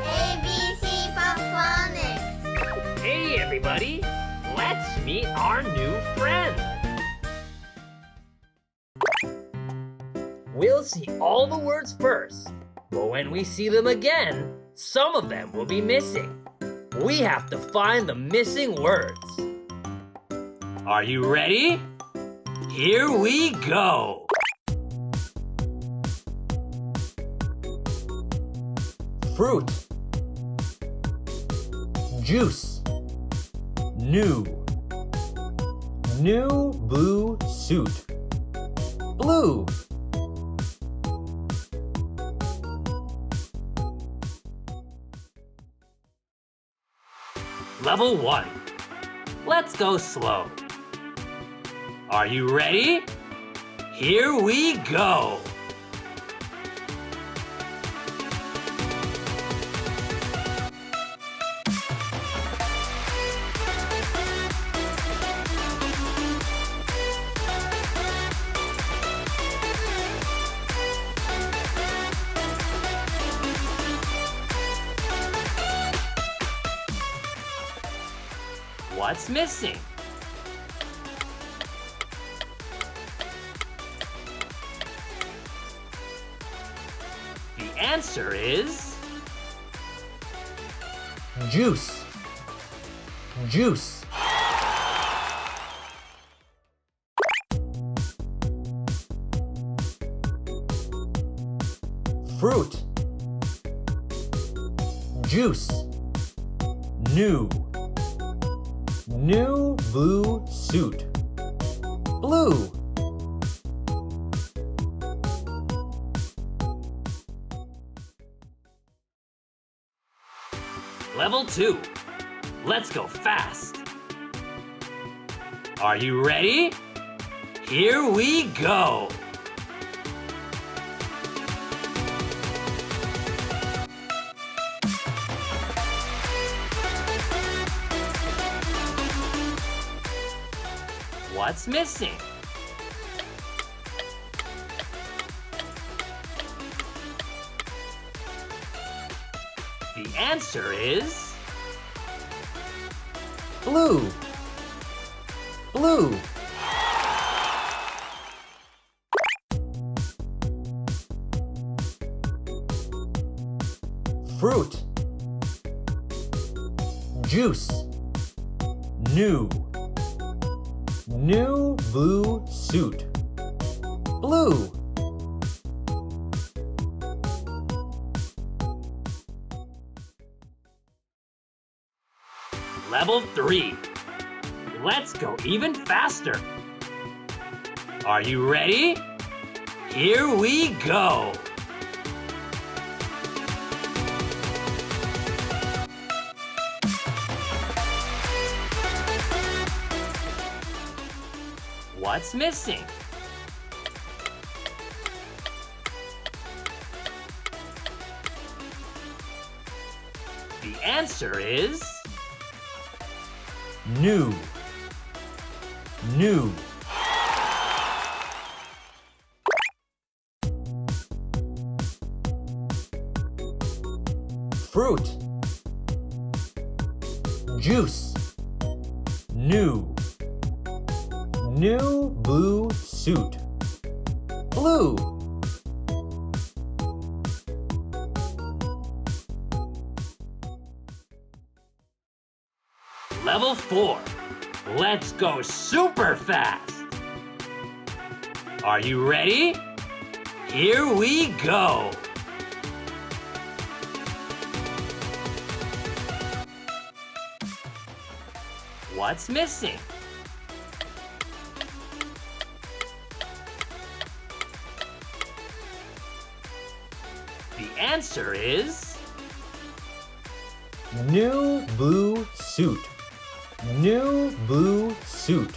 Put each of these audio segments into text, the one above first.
ABC for Phonics. Hey everybody, let's meet our new friend. We'll see all the words first, but when we see them again, some of them will be missing. We have to find the missing words. Are you ready? Here we go! Fruit. Juice. New. New blue suit. Blue. Level 1. Let's go slow. Are you ready? Here we go! What's missing? The answer is juice. Juice. Fruit. Juice. New. New blue suit. Blue. Level 2. Let's go fast. Are you ready? Here we go. What's missing? The answer is blue. Blue. Fruit. Juice. New. New blue suit. Blue. Level 3. Let's go even faster. Are you ready? Here we go. What's missing? The answer is new. New. Fruit. Juice. New. New blue suit. Blue. Level 4. Let's go super fast. Are you ready? Here we go. What's missing? The answer is new blue suit. New blue suit.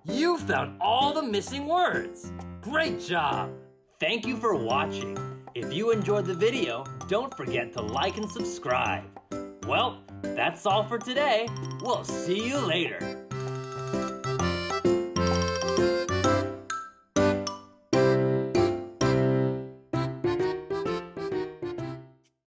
You found all the missing words. Great job. Thank you for watching. If you enjoyed the video, don't forget to like and subscribe. Well, that's all for today. We'll see you later.